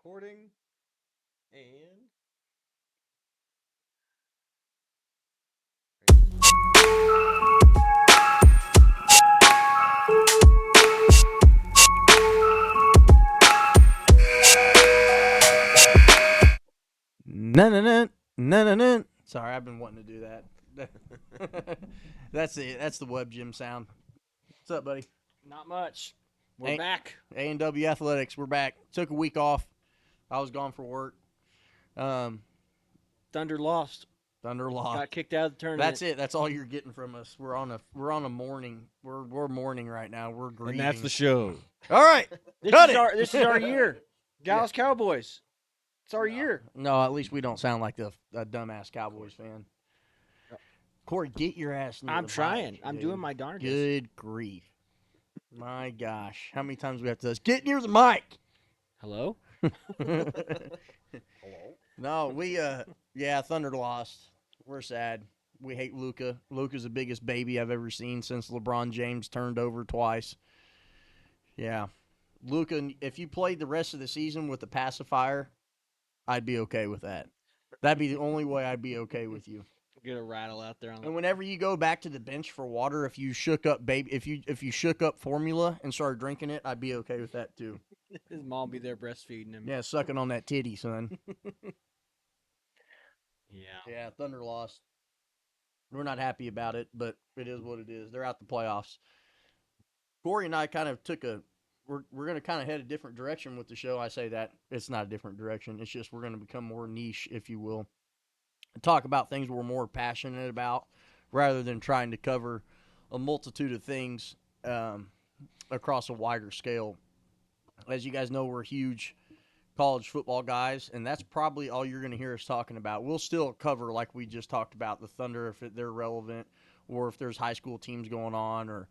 Recording and No. Sorry, I've been wanting to do that. That's the web gym sound. What's up, buddy? Not much. We're A- back. A&W Athletics. We're back. Took a week off. I was gone for work. Um, Thunder lost. Thunder lost. Got kicked out of the tournament. That's it. That's all you're getting from us. We're on a mourning. We're mourning right now. We're grieving. that's the show. All right. This Cut is it. this is our year. Dallas Cowboys. It's our year. No, at least we don't sound like a dumbass Cowboys fan. Corey, get your ass near I'm the trying. mic, I'm dude. doing my darndest. Good grief. My gosh. How many times we have to say, get near the mic? Hello? No, Thunder lost. We're sad. We hate Luka. Luka's the biggest baby I've ever seen since LeBron James turned over twice. Yeah. Luka, if you played the rest of the season with the pacifier, I'd be okay with that. That'd be the only way I'd be okay with you. Get a rattle out there on And whenever you go back to the bench for water, if you shook up formula and started drinking it, I'd be okay with that too. his mom be there breastfeeding him. Yeah, sucking on that titty, son. Yeah. Yeah, Thunder lost. We're not happy about it, but it is what it is. They're out the playoffs. Corey and I kind of we're going to kind of head a different direction with the show. I say that. It's not a different direction. It's just we're going to become more niche, if you will. And talk about things we're more passionate about rather than trying to cover a multitude of things across a wider scale. As you guys know, we're huge college football guys, and that's probably all you're going to hear us talking about. We'll still cover, like we just talked about, the Thunder if they're relevant, or if there's high school teams going on, or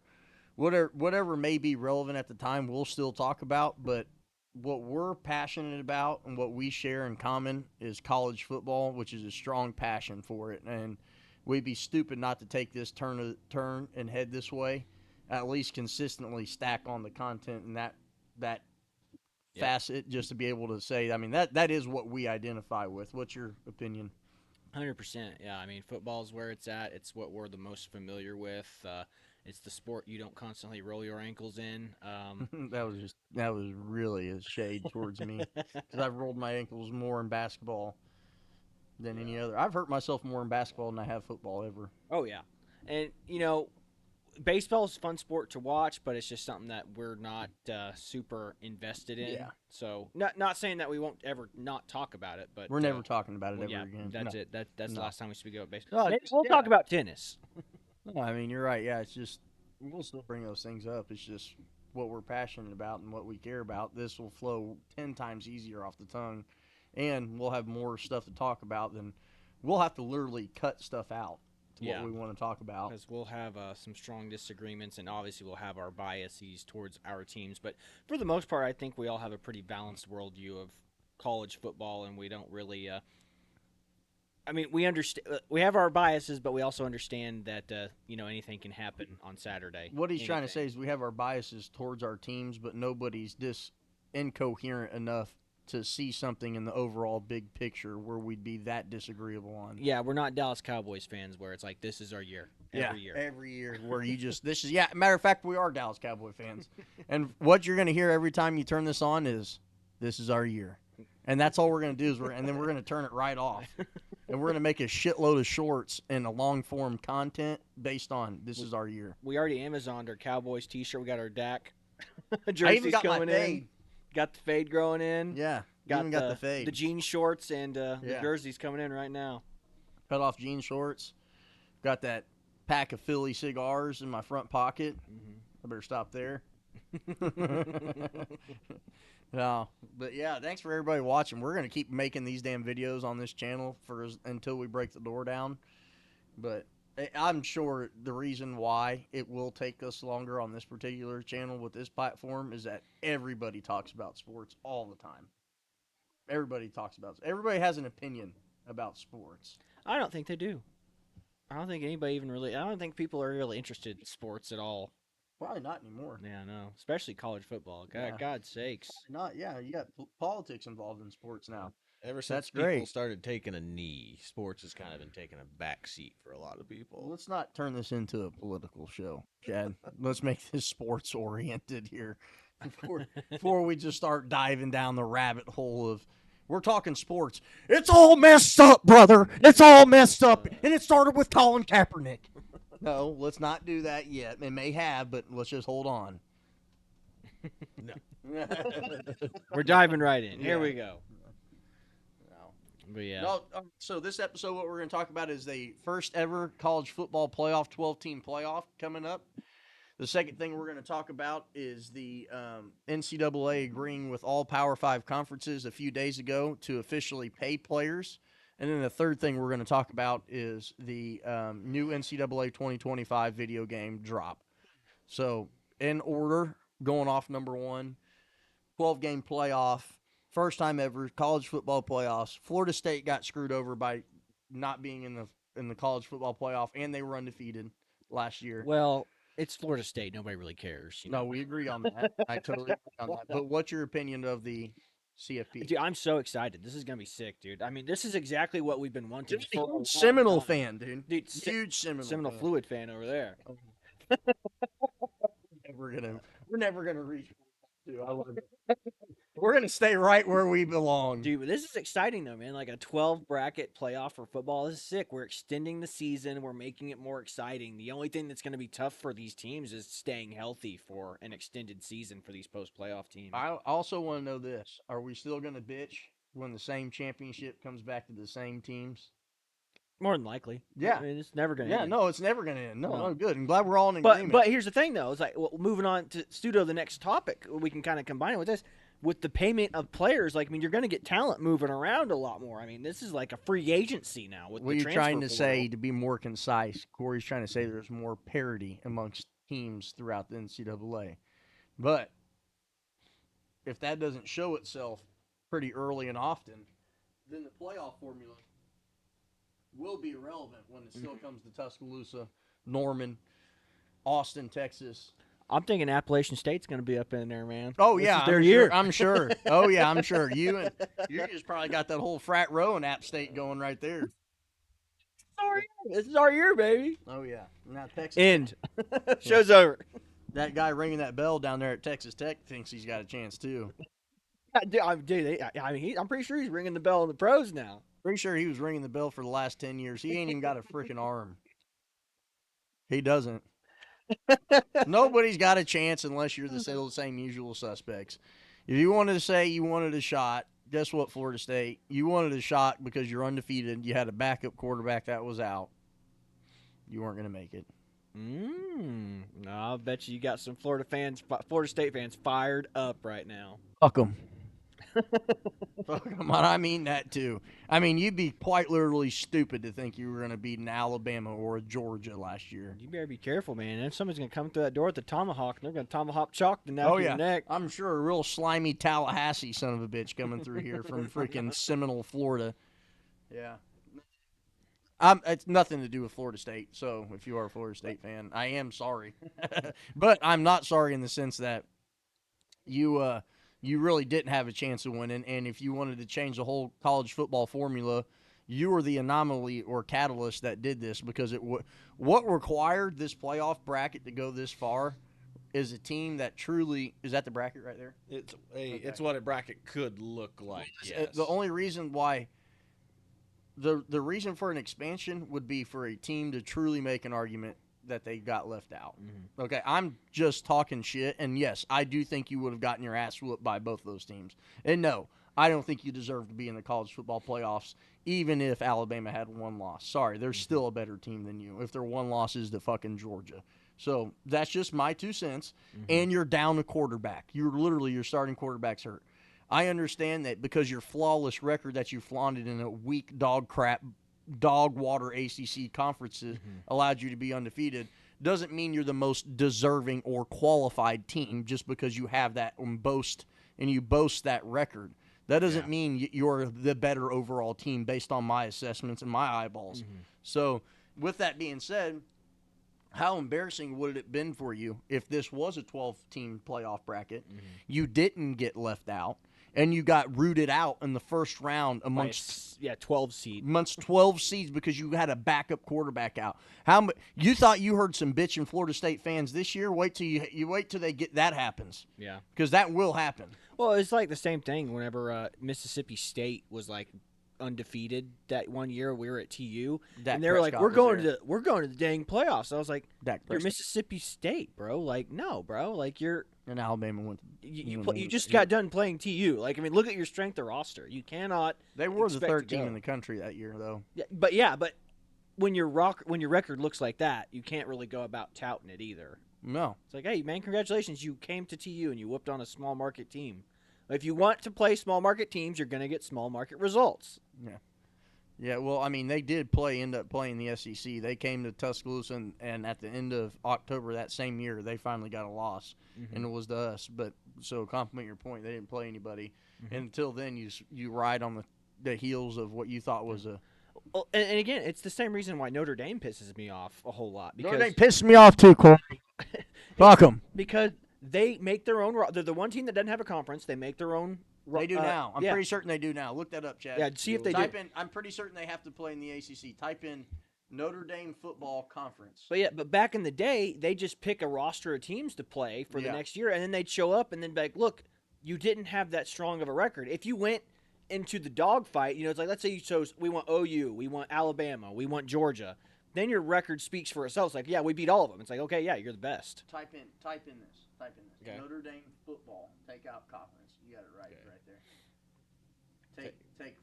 whatever may be relevant at the time. We'll still talk about, but what we're passionate about and what we share in common is college football, which is a strong passion for it, and we'd be stupid not to take this turn and head this way. At least consistently stack on the content and that facet, just to be able to say, I mean, that is what we identify with. What's your opinion? 100%. Yeah, I mean, football is where it's at. It's what we're the most familiar with. It's the sport you don't constantly roll your ankles in. That was really a shade towards me because I've rolled my ankles more in basketball than any other. I've hurt myself more in basketball than I have football ever. Oh, yeah. And, baseball is a fun sport to watch, but it's just something that we're not super invested in. Yeah. So, not saying that we won't ever not talk about it, but We're never talking about it ever yeah, again. that's No. it. That's the No. last time we speak about baseball. No, Maybe just- we'll yeah. talk about tennis. No, I mean, you're right. Yeah, it's just we'll still bring those things up. It's just what we're passionate about and what we care about. This will flow 10 times easier off the tongue, and we'll have more stuff to talk about than we'll have to literally cut stuff out to Yeah. what we want to talk about. Because we'll have some strong disagreements, and obviously we'll have our biases towards our teams. But for the most part, I think we all have a pretty balanced worldview of college football, and we don't really. I mean, we understand. We have our biases, but we also understand that anything can happen on Saturday. What he's trying to Anything. say is we have our biases towards our teams, but nobody's this incoherent enough to see something in the overall big picture where we'd be that disagreeable on. Yeah, we're not Dallas Cowboys fans where it's like this is our year every year. Every year where you just matter of fact, we are Dallas Cowboy fans. And what you're gonna hear every time you turn this on is this is our year. And that's all we're gonna do is and then we're gonna turn it right off. And we're gonna make a shitload of shorts and a long form content based on this is our year. We already Amazoned our Cowboys t-shirt. We got our Dak I jerseys even got my coming fade. in. Got the fade growing in. Yeah. Got the fade. The jean shorts and the Yeah. jerseys coming in right now. Cut off jean shorts. Got that pack of Philly cigars in my front pocket. I better stop there. No, but yeah, thanks for everybody watching. We're gonna keep making these damn videos on this channel until we break the door down. But I'm sure the reason why it will take us longer on this particular channel with this platform is that everybody talks about sports all the time. Everybody has an opinion about sports. I don't think they do. I don't think anybody even really. I don't think people are really interested in sports at all. Probably not anymore. Yeah, no, especially college football. God, Yeah. God's sakes. Not, yeah, you got politics involved in sports now. Ever since That's people great. started taking a knee, sports has kind of been taking a back seat for a lot of people. Let's not turn this into a political show, Chad. Let's make this sports oriented here before we just start diving down the rabbit hole of we're talking sports. It's all messed up, brother. It's all messed up. And it started with Colin Kaepernick. No, let's not do that yet. It may have, but let's just hold on. No. We're diving right in. Here Yeah. we go. No. But yeah. No, so this episode, what we're going to talk about is the first ever college football playoff, 12-team playoff coming up. The second thing we're going to talk about is the NCAA agreeing with all Power 5 conferences a few days ago to officially pay players. And then the third thing we're going to talk about is the new NCAA 2025 video game drop. So, in order, going off number one, 12-game playoff, first time ever, college football playoffs. Florida State got screwed over by not being in the college football playoff, and they were undefeated last year. Well, it's Florida State. Nobody really cares. You know? No, we agree on that. I totally agree on that. But what's your opinion of the CFP? Dude, I'm so excited. This is gonna be sick, dude. I mean, this is exactly what we've been wanting. Just a for a long huge Seminole time. fan, dude. Dude, Huge Seminole fan. Fluid fan over there. We're never gonna reach. Dude, I love it. We're gonna stay right where we belong. Dude, this is exciting though, man. Like a 12 bracket playoff for football is sick. We're extending the season. We're making it more exciting. The only thing that's going to be tough for these teams is staying healthy for an extended season for these post playoff teams. I also want to know this: are we still gonna bitch when the same championship comes back to the same teams? More than likely. Yeah. I mean, it's never going to Yeah, end. no, it's never gonna end. No, No. good. I'm glad we're all in agreement. But here's the thing though. It's like, well, moving on to Studio, the next topic, we can kind of combine it with this. With the payment of players, like, I mean, you're going to get talent moving around a lot more. I mean, this is like a free agency now with what the you're transfer trying to portal. say, to be more concise, Corey's trying to say there's more parity amongst teams throughout the NCAA. But if that doesn't show itself pretty early and often, then the playoff formula will be irrelevant when it still comes to Tuscaloosa, Norman, Austin, Texas. I'm thinking Appalachian State's going to be up in there, man. Oh This yeah, is their I'm year. Sure, I'm sure. Oh yeah, I'm sure. You just probably got that whole frat row in App State going right there. This is our year, baby. Oh yeah. Now Texas. End. Show's over. That guy ringing that bell down there at Texas Tech thinks he's got a chance too. I'm pretty sure he's ringing the bell in the pros now. Pretty sure he was ringing the bell for the last 10 years. He ain't even got a freaking arm. He doesn't. Nobody's got a chance unless you're the same usual suspects. If you wanted to say you wanted a shot, guess what, Florida State? You wanted a shot because you're undefeated. You had a backup quarterback that was out. You weren't going to make it. No, I'll bet you got some Florida State fans fired up right now. Fuck them. Fuck them. I mean that too. I mean, you'd be quite literally stupid to think you were going to beat an Alabama or a Georgia last year. You better be careful, man. If somebody's going to come through that door with the tomahawk, they're going to tomahawk chalk the neck of your neck. I'm sure a real slimy Tallahassee son of a bitch coming through here from freaking Seminole, Florida. Yeah. It's nothing to do with Florida State, so if you are a Florida State fan, I am sorry. But I'm not sorry in the sense that you really didn't have a chance of winning, and if you wanted to change the whole college football formula, you were the anomaly or catalyst that did this, because what required this playoff bracket to go this far is a team that truly – is that the bracket right there? It's what a bracket could look like. Yes. The only reason why – the reason for an expansion would be for a team to truly make an argument that they got left out. Mm-hmm. Okay, I'm just talking shit, and yes, I do think you would have gotten your ass whooped by both those teams. And no, I don't think you deserve to be in the college football playoffs, even if Alabama had one loss. Sorry, they're still a better team than you if their one loss is to fucking Georgia. So that's just my 2 cents. And you're down a quarterback. Your starting quarterback's hurt. I understand that because your flawless record that you flaunted in a weak dog water ACC conferences allowed you to be undefeated doesn't mean you're the most deserving or qualified team just because you have that boast that record. That doesn't mean you're the better overall team based on my assessments and my eyeballs. So with that being said, how embarrassing would it have been for you if this was a 12-team playoff bracket, you didn't get left out, and you got rooted out in the first round amongst 12 seed. amongst 12 seeds because you had a backup quarterback out? You thought you heard some bitching Florida State fans this year? Wait till you wait till that happens. Yeah. Because that will happen. Well, it's like the same thing whenever Mississippi State was like undefeated that one year we were at TU, Dak and they were like, Prescott we're going to the dang playoffs. I was like, Dak you're Prescott. Mississippi State, bro. Like, no, bro. Like you're And Alabama went. you just got done playing TU. Like, I mean, look at your strength of roster. You cannot. They were the expect third to team go. in the country that year, though. But when your record looks like that, you can't really go about touting it either. No. It's like, hey, man, congratulations. You came to TU and you whooped on a small market team. If you want to play small market teams, you're going to get small market results. Yeah, well, I mean, they did end up playing the SEC. They came to Tuscaloosa, and at the end of October that same year, they finally got a loss, and it was to us. But so, compliment your point, they didn't play anybody. And until then, you ride on the heels of what you thought was a. Well, and again, it's the same reason why Notre Dame pisses me off a whole lot. Because Notre Dame pissed me off too, Corey. Fuck them. Because they make their own. They're the one team that doesn't have a conference. They make their own. They do now. I'm yeah. pretty certain they do now. Look that up, Chad. Yeah, see if they Type do. in. I'm pretty certain they have to play in the ACC. Type in Notre Dame football conference. But back in the day, they just pick a roster of teams to play for the next year, and then they'd show up and then be like, look, you didn't have that strong of a record. If you went into the dogfight, it's like, let's say you chose, we want OU, we want Alabama, we want Georgia. Then your record speaks for itself. It's like, yeah, we beat all of them. It's like, okay, yeah, you're the best. Type in this. Okay. Notre Dame football. Take out conference. You got it right there. Take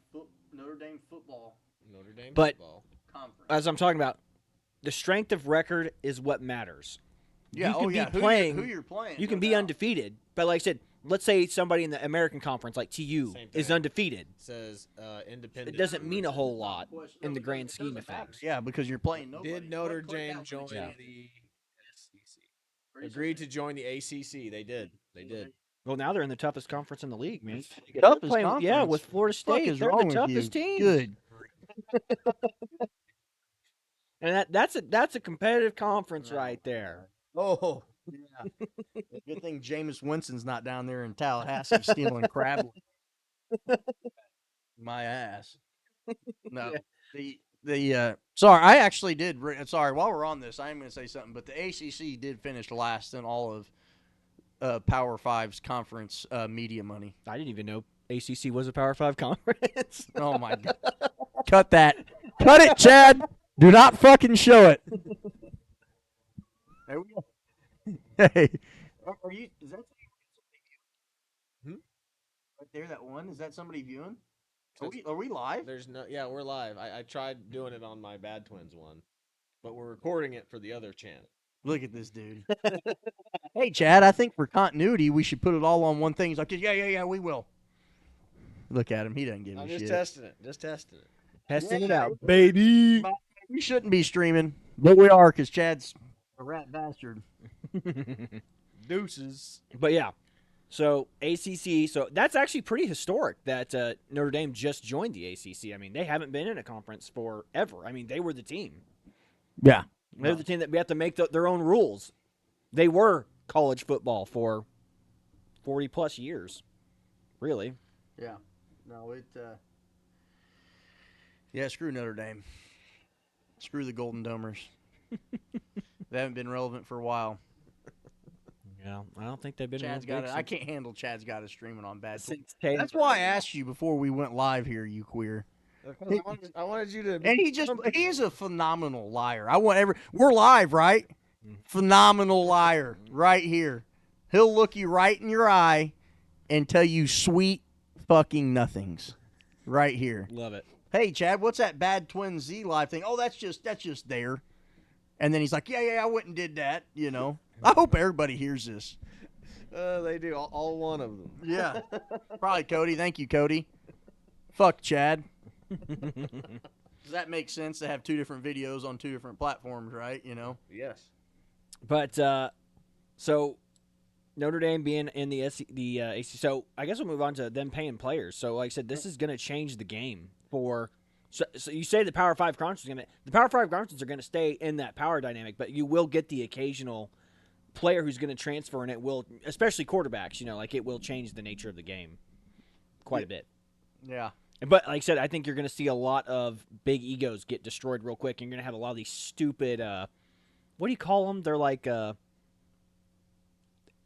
Notre Dame football Notre Dame But- football. conference. As I'm talking about, the strength of record is what matters. Yeah, you can be who playing. you're playing. You can no be doubt. undefeated, but like I said, let's say somebody in the American Conference like TU Same is thing. undefeated. It says independent. It doesn't mean a whole lot Question. in No, the it grand doesn't scheme of matter. things. Yeah, because you're playing nobody. Did Notre Click Dame out join when you the SEC? Pretty Agreed to certain join the ACC. They did. They did. Well, now they're in the toughest conference in the league, man. Toughest They're playing- Yeah, conference? with Florida Fuck State, is they're wrong the with you? toughest team. Good. And that's a competitive conference right there. Oh, yeah. Good thing Jameis Winston's not down there in Tallahassee stealing crab. My ass. No. Sorry, I actually did. Sorry, while we're on this, I am going to say something. But the ACC did finish last in all of Power Five's conference media money. I didn't even know ACC was a Power 5 conference. Oh my God! Cut that! Cut it, Chad! Do not fucking show it. There we go. Hey, are you? Is that Hmm? right there? That one? Is that somebody viewing? Are we live? There's no. Yeah, we're live. I tried doing it on my Bad Twins one, but we're recording it for the other channel. Look at this dude. Hey, Chad, I think for continuity, we should put it all on one thing. He's like, yeah, we will. Look at him. He doesn't give I'm a just shit. testing it. Just testing it. Testing it out, baby. We shouldn't be streaming, but we are because Chad's a rat bastard. Deuces. But yeah, so ACC. So that's actually pretty historic that Notre Dame just joined the ACC. I mean, they haven't been in a conference forever. I mean, they were the team. Yeah. They're the team that we have to make their own rules. They were college football for 40 plus years, really. Yeah. No, yeah, screw Notre Dame. Screw the Golden Domers. They haven't been relevant for a while. Yeah, I don't think they've been. Chad's real got big it. I can't handle Chad's got it streaming on bad. since Tatum. That's why I asked you before we went live here, you queer. I wanted you to. And he is a phenomenal liar. We're live, right? Phenomenal liar right here. He'll look you right in your eye and tell you sweet fucking nothings right here. Love it. Hey, Chad, what's that Bad Twin Z live thing? Oh, that's just there. And then he's like, yeah, I went and did that, I hope everybody hears this. They do all one of them. Yeah. Probably Cody. Thank you, Cody. Fuck Chad. Does that make sense to have two different videos on two different platforms, right? Yes. But so Notre Dame being in the AC, so I guess we'll move on to them paying players. So like I said, this is going to change the game for So you say the Power Five conferences the Power Five conferences are going to stay in that power dynamic, but you will get the occasional player who's going to transfer, and it will, especially quarterbacks. Like it will change the nature of the game quite a bit. Yeah. But like I said, I think you're going to see a lot of big egos get destroyed real quick, and you're going to have a lot of these stupid. What do you call them? They're like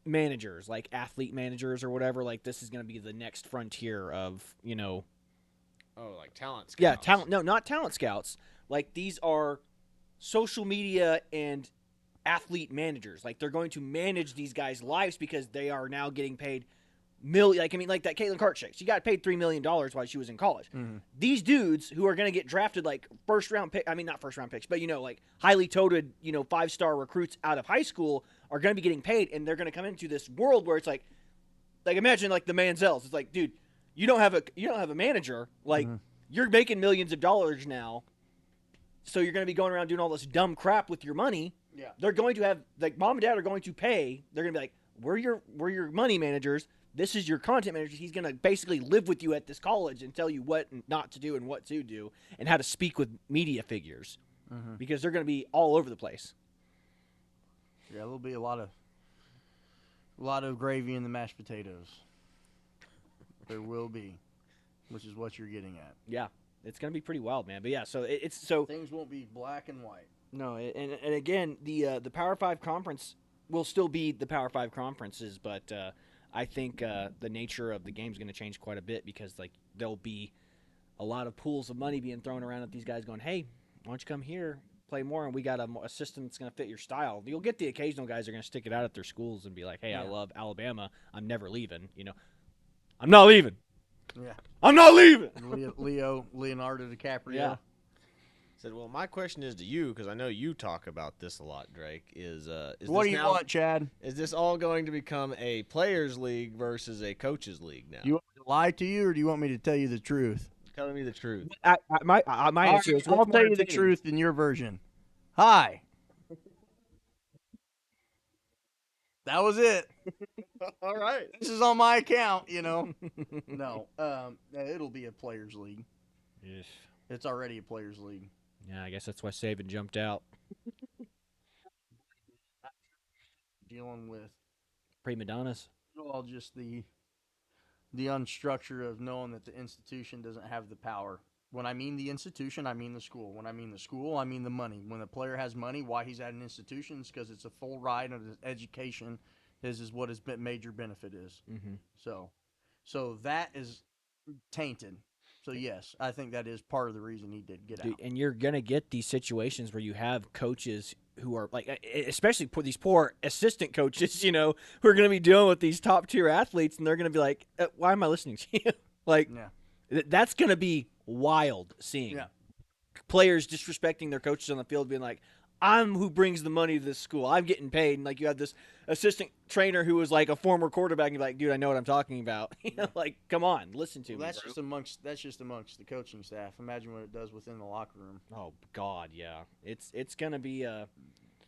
managers, like athlete managers or whatever. Like this is going to be the next frontier of Oh, like talent scouts. Yeah, talent. No, not talent scouts. Like these are social media and athlete managers. Like they're going to manage these guys' lives because they are now getting paid like that Caitlin Clark chick. She got paid $3 million while she was in college. Mm-hmm. These dudes who are going to get drafted like first round pick. I mean, not first round picks, but like highly touted, 5-star recruits out of high school are going to be getting paid, and they're going to come into this world where it's like imagine like the Manziels. It's like, dude, you don't have a manager. Like you're making millions of dollars now, so you're going to be going around doing all this dumb crap with your money. Yeah. They're going to have like mom and dad are going to pay. They're going to be like, we're your money managers. This is your content manager. He's going to basically live with you at this college and tell you what not to do and what to do and how to speak with media figures because they're going to be all over the place. Yeah, there'll be a lot of gravy in the mashed potatoes. There will be, which is what you're getting at. Yeah, it's going to be pretty wild, man. But yeah, so things won't be black and white. No, and again, the Power 5 conference will still be the Power 5 conferences, but I think the nature of the game is going to change quite a bit because like there'll be a lot of pools of money being thrown around at these guys going, hey, why don't you come here, play more, and we got a system that's going to fit your style. You'll get the occasional guys that are going to stick it out at their schools and be like, hey, I love Alabama. I'm never leaving. I'm not leaving. Yeah. I'm not leaving. Leonardo DiCaprio. Yeah. Said, well, my question is to you, because I know you talk about this a lot, Drake, is what this do you now, want, Chad? Is this all going to become a players' league versus a coaches' league now? Do you want me to lie to you, or do you want me to tell you the truth? Tell me the truth. My answer is, I'll tell you the truth in your version. Hi. That was it. All right. This is on my account, No, it'll be a players' league. Yes. It's already a players' league. Yeah, I guess that's why Saban jumped out. Dealing with Prima donnas. all just the unstructure of knowing that the institution doesn't have the power. When I mean the institution, I mean the school. When I mean the school, I mean the money. When a player has money, why he's at an institution is because it's a full ride of his education. Is what his major benefit is. Mm-hmm. So that is tainted. So yes, I think that is part of the reason he did get out. And you're gonna get these situations where you have coaches who are like, especially these poor assistant coaches, who are gonna be dealing with these top tier athletes, and they're gonna be like, "Why am I listening to you?" Like, that's gonna be wild seeing players disrespecting their coaches on the field, being like, I'm who brings the money to this school. I'm getting paid. And like you have this assistant trainer who was like a former quarterback, and you're like, dude, I know what I'm talking about. Like, come on, listen to me. That's just amongst the coaching staff. Imagine what it does within the locker room. Oh God, yeah. It's gonna be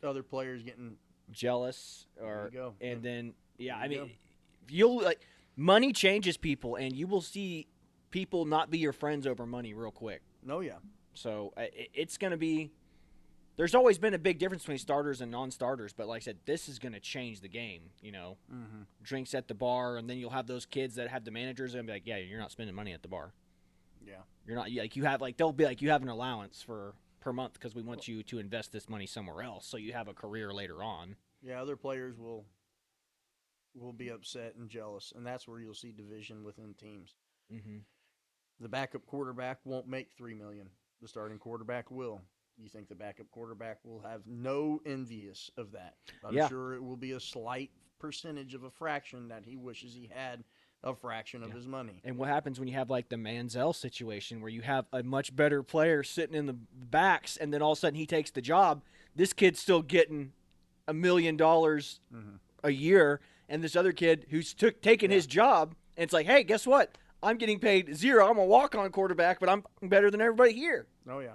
other players getting jealous then you'll like money changes people, and you will see people not be your friends over money real quick. Oh yeah. So it's gonna be. There's always been a big difference between starters and non-starters, but like I said, this is going to change the game, Drinks at the bar, and then you'll have those kids that have the managers and be like, yeah, you're not spending money at the bar. Yeah. You're not, like, you have, like, they'll be like, you have an allowance per month because we want you to invest this money somewhere else so you have a career later on. Yeah, other players will be upset and jealous, and that's where you'll see division within teams. Mm-hmm. The backup quarterback won't make $3 million. The starting quarterback will. You think the backup quarterback will have no envious of that? I'm sure it will be a slight percentage of a fraction that he wishes he had a fraction of his money. And what happens when you have like the Manziel situation where you have a much better player sitting in the backs, and then all of a sudden he takes the job? This kid's still getting $1 million a year, and this other kid who's taken his job, and it's like, hey, guess what? I'm getting paid $0. I'm a walk-on quarterback, but I'm better than everybody here. Oh yeah.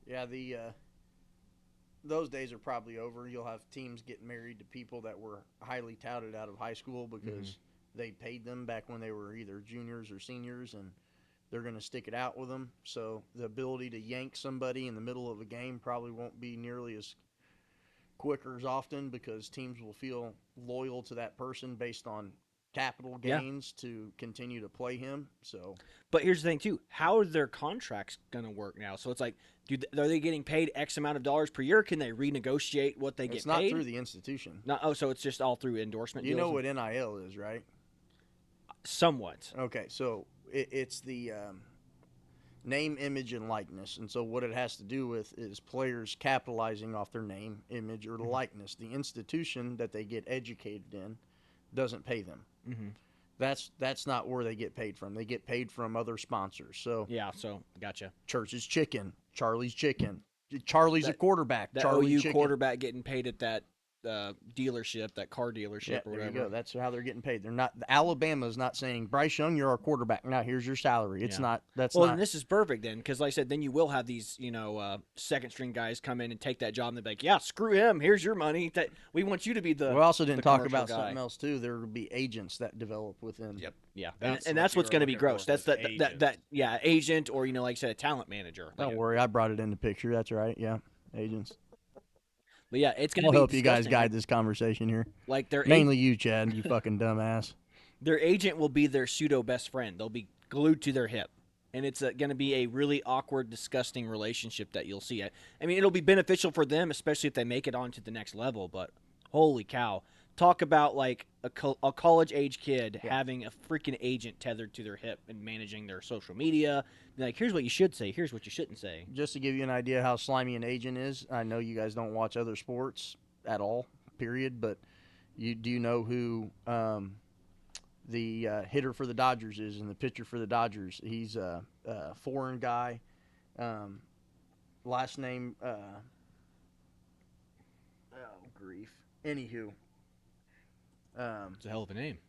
Yeah, those days are probably over. You'll have teams getting married to people that were highly touted out of high school because they paid them back when they were either juniors or seniors, and They're going to stick it out with them. So the ability to yank somebody in the middle of a game probably won't be nearly as quick or as often because teams will feel loyal to that person based on capital Yeah. gains to continue to play him. So But here's the thing too: how are their contracts gonna work now? So it's like, are they getting paid X amount of dollars per year? Can they renegotiate what they get it's not paid? through the institution. No, oh, so it's just all through endorsement You deals. know what NIL is, right? Somewhat. Okay, so it's the name, image, and likeness. And so what it has to do with is players capitalizing off their name, image, or likeness. The institution that they get educated in doesn't pay them. Mm-hmm. That's not where they get paid from. They get paid from other sponsors. So Yeah. So gotcha. Church's Chicken, Charlie's Chicken. Charlie's a That- quarterback. That Charlie OU Chicken. quarterback getting paid at that dealership, that car dealership, Yeah, or there whatever. you go. That's how they're getting paid. They're not. Alabama's not saying Bryce Young, you're our quarterback. Now here's your salary. It's Yeah. not. That's Well, not. then this is perfect then, because like I said, then you will have these, second string guys come in and take that job, and they're like, "Yeah, screw him. Here's your money. We want you to be the." We also didn't the talk commercial about guy. something else too. There will be agents that develop within. Yep. Yeah, That's and what that's you what's were going to be looking gross. for, That's was that agent, or like I said, a talent manager. Don't Like, worry, I brought it into picture. That's right. Yeah, agents. but yeah, it's going to I'll be. help you guys disgusting. guide this conversation here. Like their Mainly you, Chad. You fucking dumbass. their agent will be their pseudo best friend. They'll be glued to their hip. And it's going to be a really awkward, disgusting relationship that you'll see. I mean, it'll be beneficial for them, especially if they make it on to the next level. But holy cow. Talk about like a college-age kid having a freaking agent tethered to their hip and managing their social media. Be like, here's what you should say. Here's what you shouldn't say. Just to give you an idea how slimy an agent is, I know you guys don't watch other sports at all, period. But do you know who the hitter for the Dodgers is and the pitcher for the Dodgers? He's a foreign guy. Last name. Oh grief. Anywho. It's a hell of a name.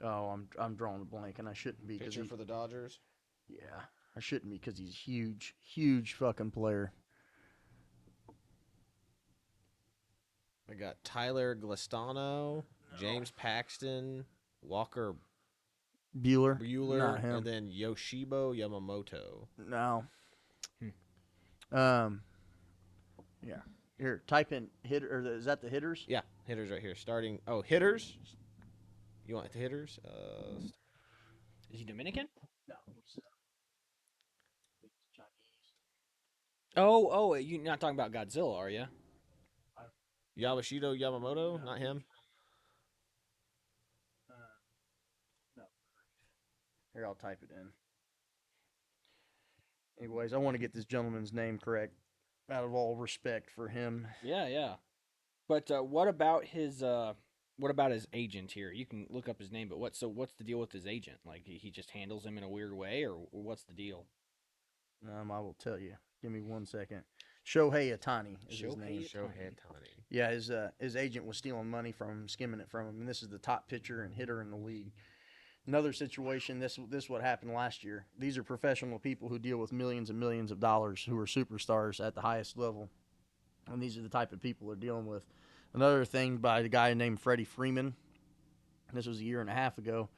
I'm drawing a blank, and I shouldn't be. Pitcher for the Dodgers. Yeah, I shouldn't be because he's huge, huge fucking player. I got Tyler Glistano, James Paxton, Walker Bueller, Bueller, not him. and then Yoshibo Yamamoto. No. Yeah. Here, type in hitter. Or is that the hitters? Yeah, hitters right here. Starting. Oh, hitters. You want the hitters? Is he Dominican? No. Oh, you're not talking about Godzilla, are you? Yamashito Yamamoto, not him. No. Here, I'll type it in. Anyways, I want to get this gentleman's name correct, out of all respect for him. Yeah. But what about his agent here? You can look up his name, but what's the deal with his agent? Like he just handles him in a weird way, or what's the deal? I will tell you. Give me 1 second. Shohei Ohtani is his name. Shohei Ohtani. Yeah, his agent was stealing money from him, skimming it from him, and this is the top pitcher and hitter in the league. Another situation, this what happened last year. These are professional people who deal with millions and millions of dollars, who are superstars at the highest level, and these are the type of people they're dealing with. Another thing by the guy named Freddie Freeman. This was a year and a half ago.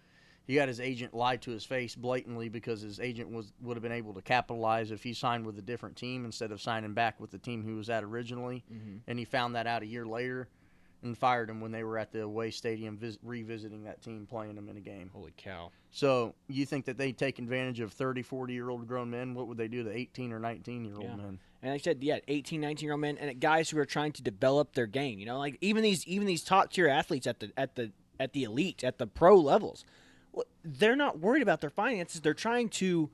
He got his agent lied to his face blatantly because his agent would have been able to capitalize if he signed with a different team instead of signing back with the team he was at originally. Mm-hmm. And he found that out a year later and fired him when they were at the away stadium revisiting that team, playing them in a game. Holy cow. So you think that they take advantage of 30, 40-year-old grown men? What would they do to 18 or 19-year-old men? And like I said, 18, 19-year-old men and guys who are trying to develop their game. You know, like even these top-tier athletes at the elite, at the pro levels, they're not worried about their finances. They're trying to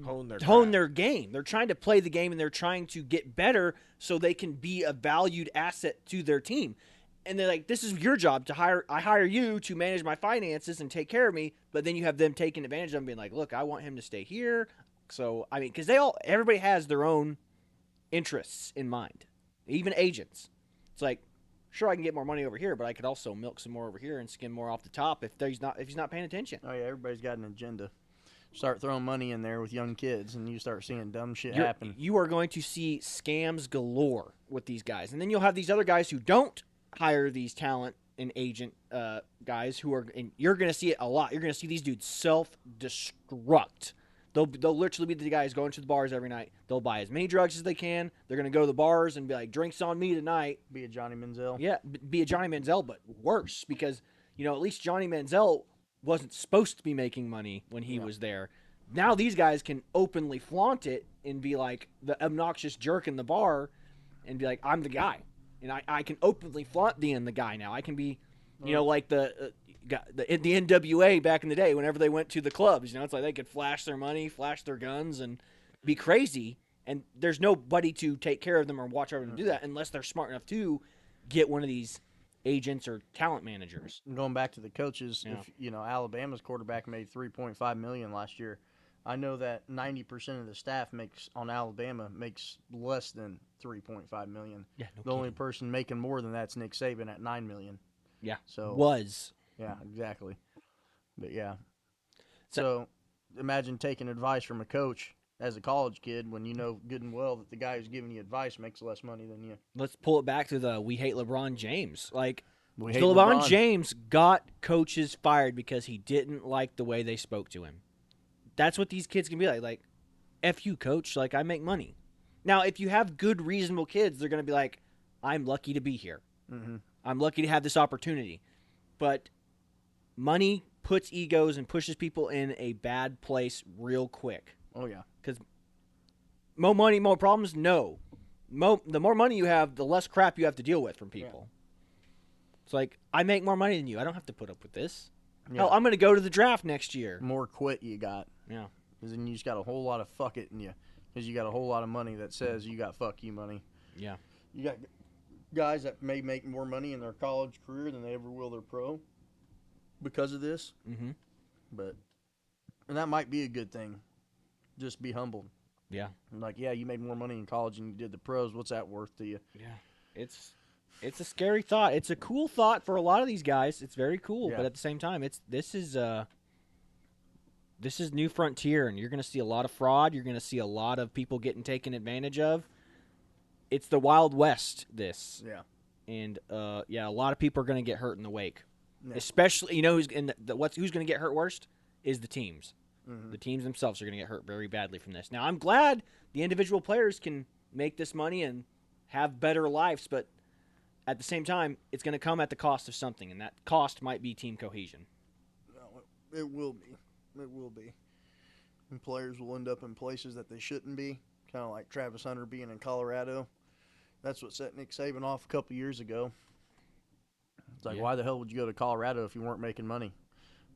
hone their game. They're trying to play the game, and they're trying to get better so they can be a valued asset to their team. And they're like, this is your job to hire. I hire you to manage my finances and take care of me. But then you have them taking advantage of them, being like, look, I want him to stay here. So, I mean, because everybody has their own interests in mind, even agents. It's like, sure, I can get more money over here, but I could also milk some more over here and skim more off the top if he's not paying attention. Oh yeah, everybody's got an agenda. Start throwing money in there with young kids, and you start seeing dumb shit happen. You are going to see scams galore with these guys, and then you'll have these other guys who don't hire these talent and agent guys who are, and you're going to see it a lot. You're going to see these dudes self-destruct. They'll literally be the guys going to the bars every night. They'll buy as many drugs as they can. They're going to go to the bars and be like, drinks on me tonight. Be a Johnny Manziel. Yeah, be a Johnny Manziel, but worse because, at least Johnny Manziel wasn't supposed to be making money when he was there. Now these guys can openly flaunt it and be like the obnoxious jerk in the bar and be like, I'm the guy. And I can openly flaunt being the guy now. I can be, like the NWA back in the day whenever they went to the clubs. It's like they could flash their money, flash their guns, and be crazy. And there's nobody to take care of them or watch over them do that unless they're smart enough to get one of these agents or talent managers. Going back to the coaches, Yeah. if Alabama's quarterback made $3.5 million last year, I know that 90% of the staff on Alabama makes less than $3.5 million. Yeah, The only person making more than that's Nick Saban at $9 million. Yeah, So was. yeah, exactly. But yeah, so imagine taking advice from a coach as a college kid when you know good and well that the guy who's giving you advice makes less money than you. Let's pull it back to the we hate LeBron James. Like, We hate LeBron James got coaches fired because he didn't like the way they spoke to him. That's what these kids can be like. Like, F you, coach. Like, I make money. Now, if you have good, reasonable kids, they're going to be like, I'm lucky to be here. Mm-hmm. I'm lucky to have this opportunity. But money puts egos and pushes people in a bad place real quick. Oh, yeah. Because more money, more problems? No. The more money you have, the less crap you have to deal with from people. Yeah. It's like, I make more money than you. I don't have to put up with this. Yeah. Hell, I'm going to go to the draft next year. More quit you got. Yeah. Because then you just got a whole lot of fuck it in you. Because you got a whole lot of money that says you got fuck you money. Yeah. You got guys that may make more money in their college career than they ever will their pro because of this. Mm-hmm. And that might be a good thing. Just be humbled. Yeah. Like, yeah, you made more money in college than you did the pros. What's that worth to you? Yeah. It's a scary thought. It's a cool thought for a lot of these guys. It's very cool, but at the same time, this is new frontier, and you're going to see a lot of fraud. You're going to see a lot of people getting taken advantage of. It's the Wild West. This. Yeah. And a lot of people are going to get hurt in the wake. Yeah. Especially, who's going to get hurt worst is the teams. Mm-hmm. The teams themselves are going to get hurt very badly from this. Now, I'm glad the individual players can make this money and have better lives, but at the same time, it's going to come at the cost of something, and that cost might be team cohesion. No, it will be. It will be. And players will end up in places that they shouldn't be, kind of like Travis Hunter being in Colorado. That's what set Nick Saban off a couple years ago. It's like, why the hell would you go to Colorado if you weren't making money?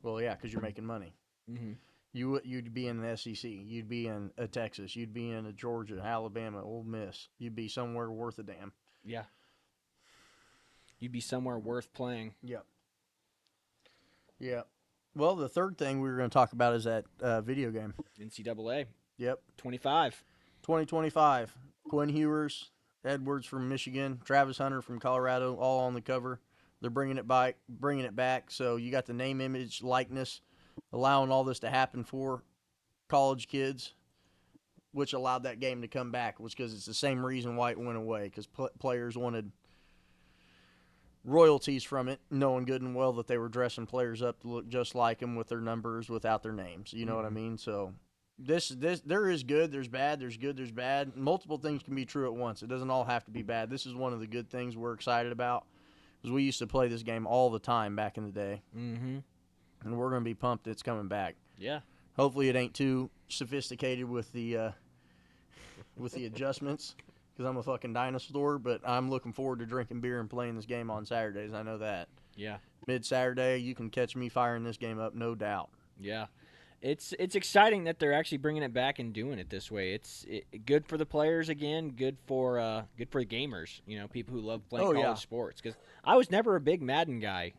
Well, yeah, because you're making money. Mm-hmm. You'd be in the SEC. You'd be in a Texas. You'd be in a Georgia, Alabama, Ole Miss. You'd be somewhere worth a damn. Yeah. You'd be somewhere worth playing. Yep. Yeah. Well, the third thing we were going to talk about is that video game. NCAA. Yep. 25. 2025. Quinn Ewers, Edwards from Michigan, Travis Hunter from Colorado, all on the cover. They're bringing it back. So you got the name, image, likeness, allowing all this to happen for college kids, which allowed that game to come back, was because it's the same reason why it went away, because players wanted royalties from it, knowing good and well that they were dressing players up to look just like them with their numbers without their names. You know what I mean? So this there is good, there's bad, there's good, there's bad. Multiple things can be true at once. It doesn't all have to be bad. This is one of the good things we're excited about, because we used to play this game all the time back in the day. Mm-hmm. And we're going to be pumped it's coming back. Yeah. Hopefully it ain't too sophisticated with the adjustments, because I'm a fucking dinosaur, but I'm looking forward to drinking beer and playing this game on Saturdays. I know that. Yeah. Mid-Saturday, you can catch me firing this game up, no doubt. Yeah. It's exciting that they're actually bringing it back and doing it this way. It's good for the players again, good for gamers, people who love playing college sports. Because I was never a big Madden guy.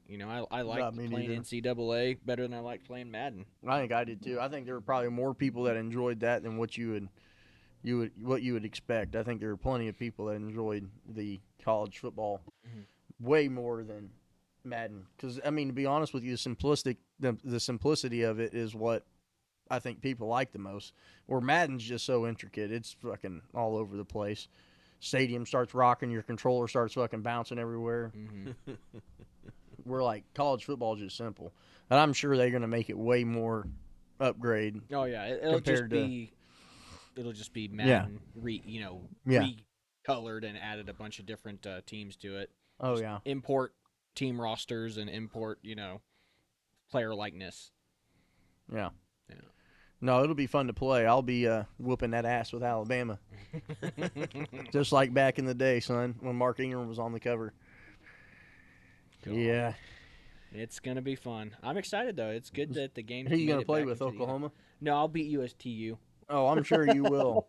I liked playing NCAA better than I liked playing Madden. I think I did too. I think there were probably more people that enjoyed that than what you would expect. I think there were plenty of people that enjoyed the college football way more than Madden. Because to be honest with you, the simplicity of it is what I think people like the most. Where Madden's just so intricate, it's fucking all over the place. Stadium starts rocking, your controller starts fucking bouncing everywhere. Mm-hmm. We're like college football is just simple, and I'm sure they're gonna make it way more upgrade. Oh yeah, Compared to- it'll just be Yeah. Madden Yeah. recolored and added a bunch of different teams to it. Oh Just yeah. import team rosters and import player likeness. Yeah. Yeah. No, it'll be fun to play. I'll be whooping that ass with Alabama, just like back in the day, son, when Mark Ingram was on the cover. God. Yeah. It's gonna be fun. I'm excited though. It's good that the game's Who you made gonna it play back with? into the- Oklahoma? No, I'll beat USTU. Oh, I'm sure you will.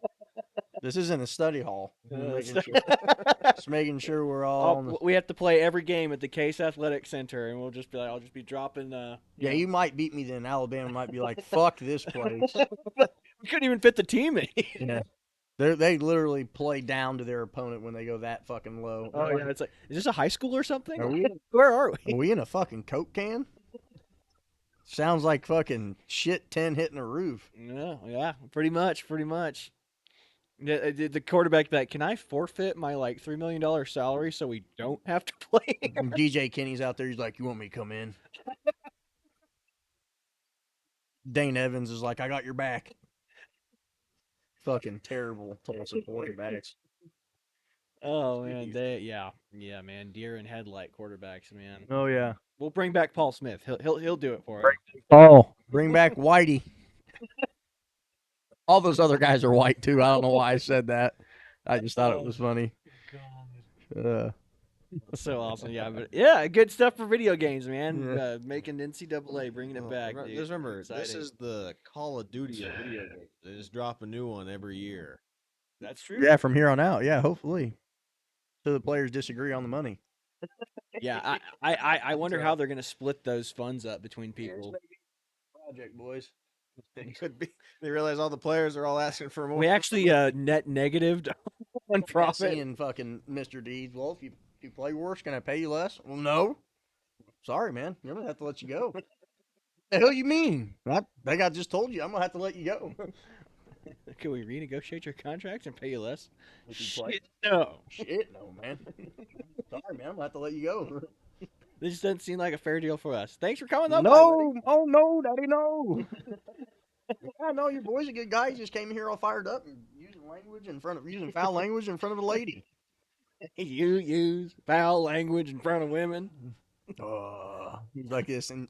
This isn't a study hall. Just making sure we're all. On the... We have to play every game at the Case Athletic Center, and we'll just be like, I'll just be dropping. Yeah, you might beat me then. Alabama might be like, "Fuck this place." We couldn't even fit the team in. Yeah. They literally play down to their opponent when they go that fucking low. Oh yeah, it's like, is this a high school or something? Are we? Where are we? Are we in a fucking Coke can? Sounds like fucking shit 10 hitting a roof. Yeah, pretty much. The quarterback that can I forfeit my like $3 million salary so we don't have to play? And DJ Kenny's out there. He's like, "You want me to come in?" Dane Evans is like, "I got your back." Fucking terrible Tulsa quarterbacks. Oh man, yeah, man, deer and headlight quarterbacks, man. Oh yeah. We'll bring back Paul Smith. He'll do it for us. Oh, bring back Whitey. All those other guys are white too. I don't know why I said that. I just thought it was funny. So awesome, yeah, but yeah, good stuff for video games, man. Yeah. Making NCAA, bringing it back. Dude. Just remember, this Exciting. is the Call of Duty of video games. They just drop a new one every year. That's true. Yeah, from here on out. Yeah, hopefully. So the players disagree on the money. Yeah, I wonder how they're gonna split those funds up between people. Project boys. It could be. They realize all the players are all asking for more. We actually net negative on profit. Seeing fucking Mr. Deeds. Well, if you play worse, can I pay you less? Well, no. Sorry, man. I'm gonna have to let you go. The hell you mean? I think I just told you I'm gonna have to let you go. Can we renegotiate your contracts and pay you less? If you play. Shit, no. Shit, no, man. Sorry, man. I'm gonna have to let you go. This just doesn't seem like a fair deal for us. Thanks for coming up. No. Oh no, Daddy, no. I know your boy's a good guy. He just came here all fired up and using foul language in front of a lady. You use foul language in front of women. He's like this, and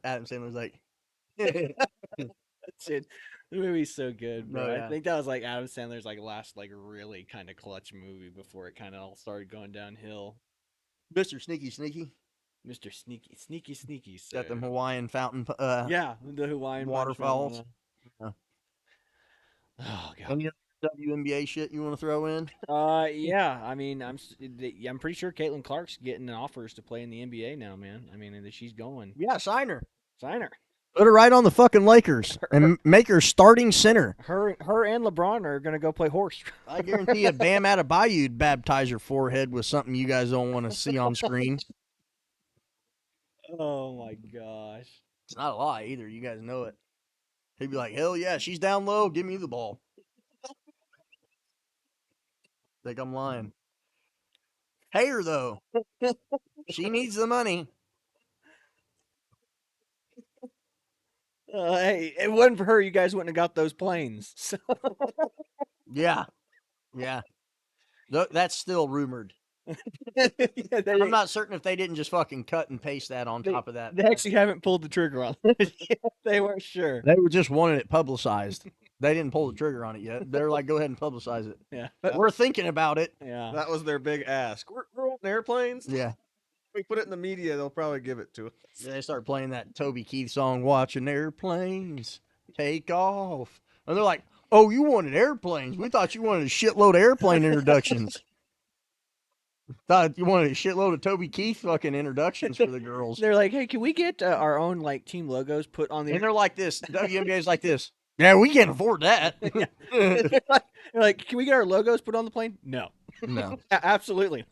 Adam Sandler's like, That's it. The movie's so good, bro. No, yeah. I think that was like Adam Sandler's like last like really kind of clutch movie before it kind of all started going downhill. Mr. Sneaky, Mr. Sneaky. So. got them Hawaiian fountain. Yeah, the Hawaiian waterfalls. Yeah. Oh god. Any other WNBA shit you want to throw in? Yeah. I mean, I'm pretty sure Caitlin Clark's getting offers to play in the NBA now, man. I mean, she's going. Yeah, sign her. Sign her. Put her right on the fucking Lakers and make her starting center. Her and LeBron are gonna go play horse. I guarantee you, Bam Adebayo'd baptize her forehead with something you guys don't want to see on screen. Oh my gosh. It's not a lie either. You guys know it. He'd be like, "Hell yeah, she's down low. Give me the ball." Think I'm lying. Pay her though. She needs the money. Hey, it wasn't for her, you guys wouldn't have got those planes. So. Yeah. That's still rumored. Yeah, I'm not certain if they didn't just fucking cut and paste that on top of that. They actually haven't pulled the trigger on it. They weren't sure. They were just wanting it publicized. They didn't pull the trigger on it yet. They're like, "Go ahead and publicize it." Yeah. We're thinking about it. Yeah. That was their big ask. We're wanting airplanes. Yeah. We put it in the media, they'll probably give it to us. They start playing that Toby Keith song, "Watching Airplanes Take Off." And they're like, "Oh, you wanted airplanes. We thought you wanted a shitload of airplane introductions. Thought you wanted a shitload of Toby Keith fucking introductions for the girls." They're like, hey, can we get our own like team logos put on the? And they're like this. WNBA's like this. Yeah, we can't afford that. they're like, can we get our logos put on the plane? No. No. Absolutely.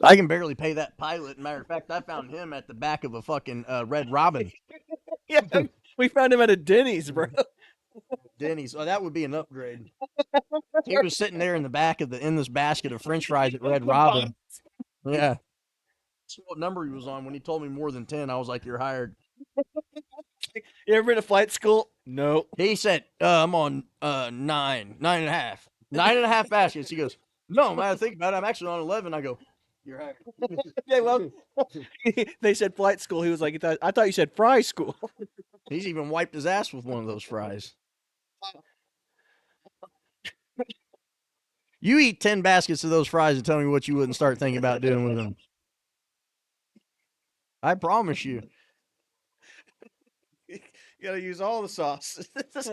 I can barely pay that pilot. Matter of fact, I found him at the back of a fucking Red Robin. Yeah, we found him at a Denny's, bro. Denny's. Oh, that would be an upgrade. He was sitting there in the back of in this basket of French fries at Red Robin. Yeah. See what number he was on. When he told me more than 10, I was like, "You're hired." You ever been to flight school? No. He said, "I'm on 9.5, 9.5 baskets." He goes, "No, man, I think about it. I'm actually on 11." I go, "You're hired." Yeah, well, they said flight school. He was like, I thought you said fry school. He's even wiped his ass with one of those fries. You eat 10 baskets of those fries and tell me what you wouldn't start thinking about doing with them. I promise you. You gotta use all the sauce. That's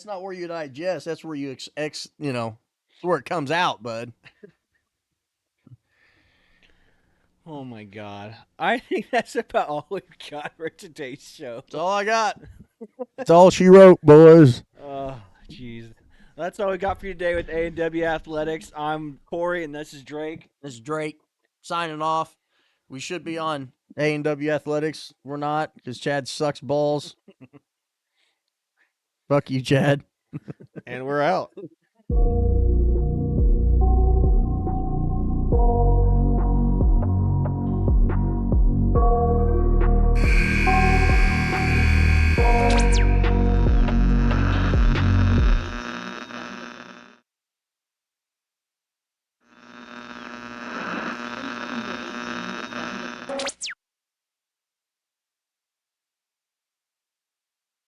not where you digest. That's where you that's where it comes out, bud. Oh my god. I think that's about all we've got for today's show. That's all I got. That's all she wrote, boys. Oh, jeez. That's all we got for you today with A&W Athletics. I'm Corey, and this is Drake. This is Drake signing off. We should be on A&W Athletics. We're not because Chad sucks balls. Fuck you, Chad. And we're out.